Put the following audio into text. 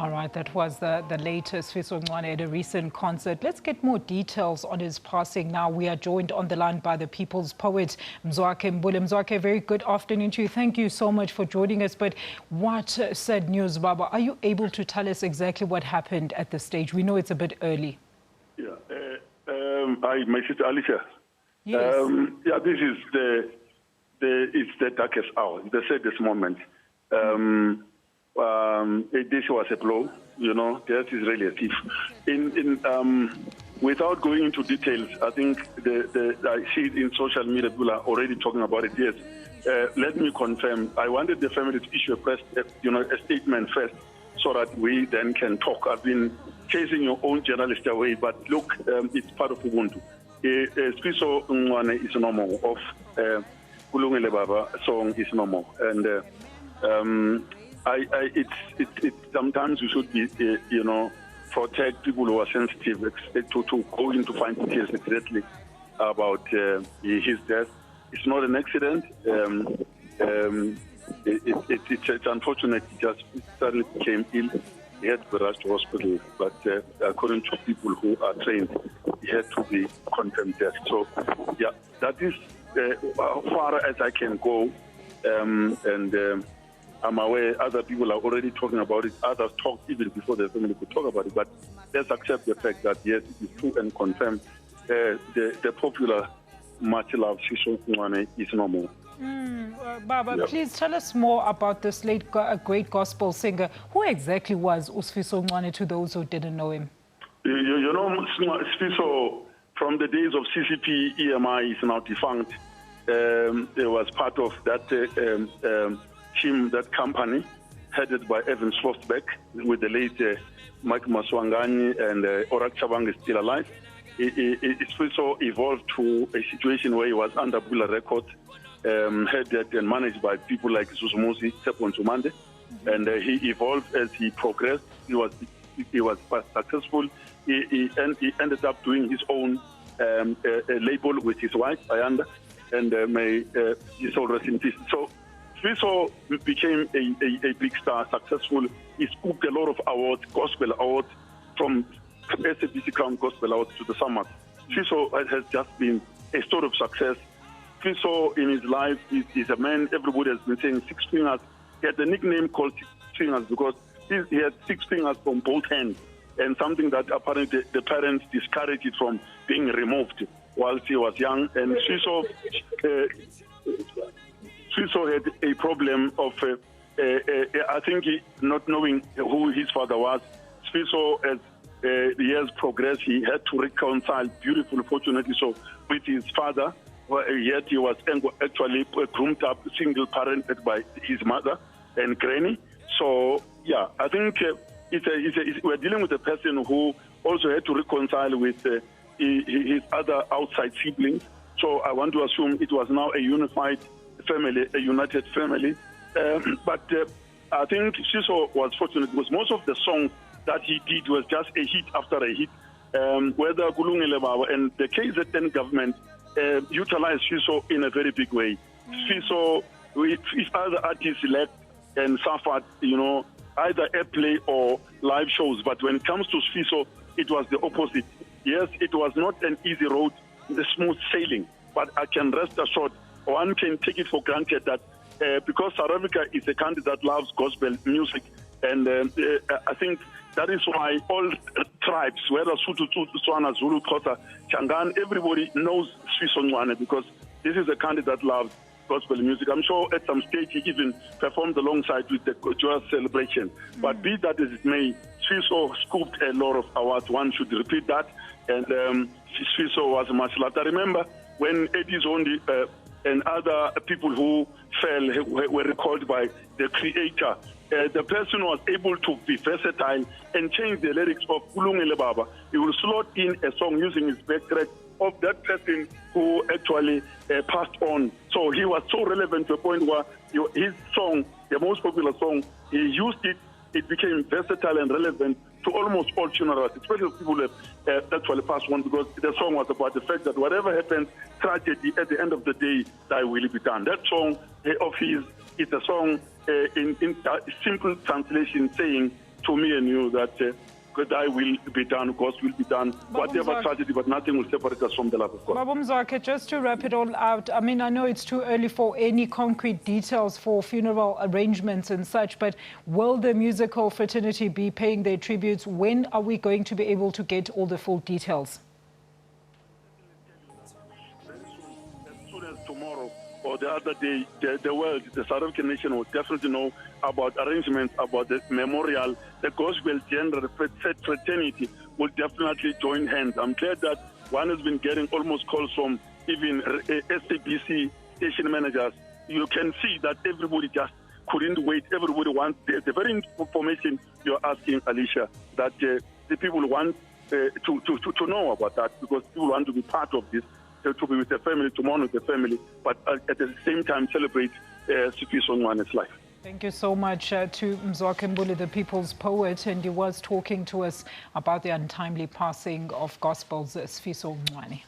All right, that was the latest Sfiso Ncwane at a recent concert. Let's get more details on his passing now. We are joined on the line by the people's poet, Mzwakhe Mbuli. Mzwakhe, very good afternoon to you. Thank you so much for joining us. But what sad news, Baba? Are you able to tell us exactly what happened at the stage? We know it's a bit early. Yeah, hi, my sister Alicia. Yes. Yeah, this is it's the darkest hour, the saddest moment. This was a blow, you know. Death is really a thief. Without going into details, I think I see it in social media. People are already talking about it. Yes, let me confirm. I wanted the family to issue a statement first, so that we then can talk. I've been chasing your own journalist away, but look, it's part of Ubuntu. Sfiso Ncwane is no more. Of Kulungile Baba song is no more, and. Sometimes we should be, protect people who are sensitive to go into fine details exactly about his death. It's not an accident. It's unfortunate. He just suddenly became ill. He had to be rushed to hospital, but according to people who are trained, he had to be confirmed death. So, yeah, that is how far as I can go, I'm aware other people are already talking about it. Others talked even before the family could talk about it. But let's accept the fact that, yes, it is true and confirmed. The popular, much loved Sfiso Ncwane is no more. Baba, yep. Please tell us more about this late great gospel singer. Who exactly was Sfiso Ncwane to those who didn't know him? You know, Sfiso, from the days of CCP, EMI is now defunct. It was part of that team, that company, headed by Evans Forsberg, with the late Mike Maswangani and Orak Chabang is still alive. It also evolved to a situation where he was under Bula Records, headed and managed by people like Susumusi, Sepon Tumande, and he evolved as he progressed. He was successful. He ended up doing his own label with his wife, Ayanda, and may his soul rest in peace. So Sfiso became a big star, successful. He scooped a lot of awards, gospel awards, from SABC Crown Gospel Awards to the Summit. Sfiso has just been a story of success. Sfiso in his life is a man, everybody has been saying 6 fingers. He had a nickname called 6 fingers because he had 6 fingers from both hands, and something that apparently the parents discouraged it from being removed whilst he was young. And Sfiso had a problem of, I think, not knowing who his father was. Sfiso, as the years progressed, he had to reconcile, beautifully, fortunately so, with his father, yet he was actually groomed up, single-parented by his mother and granny. So, yeah, I think we're dealing with a person who also had to reconcile with his other outside siblings. So I want to assume it was now a unified family, a united family. But I think Sfiso was fortunate because most of the songs that he did was just a hit after a hit. Whether Kulungile and the KZN government utilized Sfiso in a very big way. Sfiso, if other artists left and suffered, either airplay or live shows, but when it comes to Sfiso, it was the opposite. Yes, it was not an easy road, the smooth sailing, but I can rest assured, one can take it for granted that because South Africa is a country that loves gospel music, and I think that is why all tribes, whether Sotho, Tswana, Zulu, Xhosa, Changan, everybody knows Sfiso Ncwane because this is a country that loves gospel music. I'm sure at some stage he even performed alongside with the joyous celebration. But be that as it may, Sfiso scooped a lot of awards. One should repeat that. And Sfiso was much loved. I remember when Eddie Zondi and other people who fell were recalled by the creator. The person was able to be versatile and change the lyrics of Kulungile Baba. He will slot in a song using his backtrack of that person who actually passed on. So he was so relevant to a point where his song, the most popular song, he used it. It became versatile and relevant to almost all funerals, especially people who have actually passed on, because the song was about the fact that whatever happens, tragedy, at the end of the day, thy will be done. That song of his is a song in simple translation saying, to me and you that thy will be done, God's will be done, whatever tragedy, but nothing will separate us from the love of God. Mzwakhe, just to wrap it all out, I mean, I know it's too early for any concrete details for funeral arrangements and such, but will the musical fraternity be paying their tributes? When are we going to be able to get all the full details? As soon as tomorrow or the other day, the world, the South African nation will definitely know about arrangements, about the memorial. The gospel gender fraternity will definitely join hands. I'm glad that one has been getting almost calls from even SABC station managers. You can see that everybody just couldn't wait. Everybody wants the very information you're asking, Alicia, that the people want to know about that, because people want to be part of this, to be with their family, to mourn with their family, but at the same time celebrate Sfiso Ncwane's life. Thank you so much to Mzwakhe Mbuli, the people's poet, and he was talking to us about the untimely passing of Gospel's Sfiso Ncwane.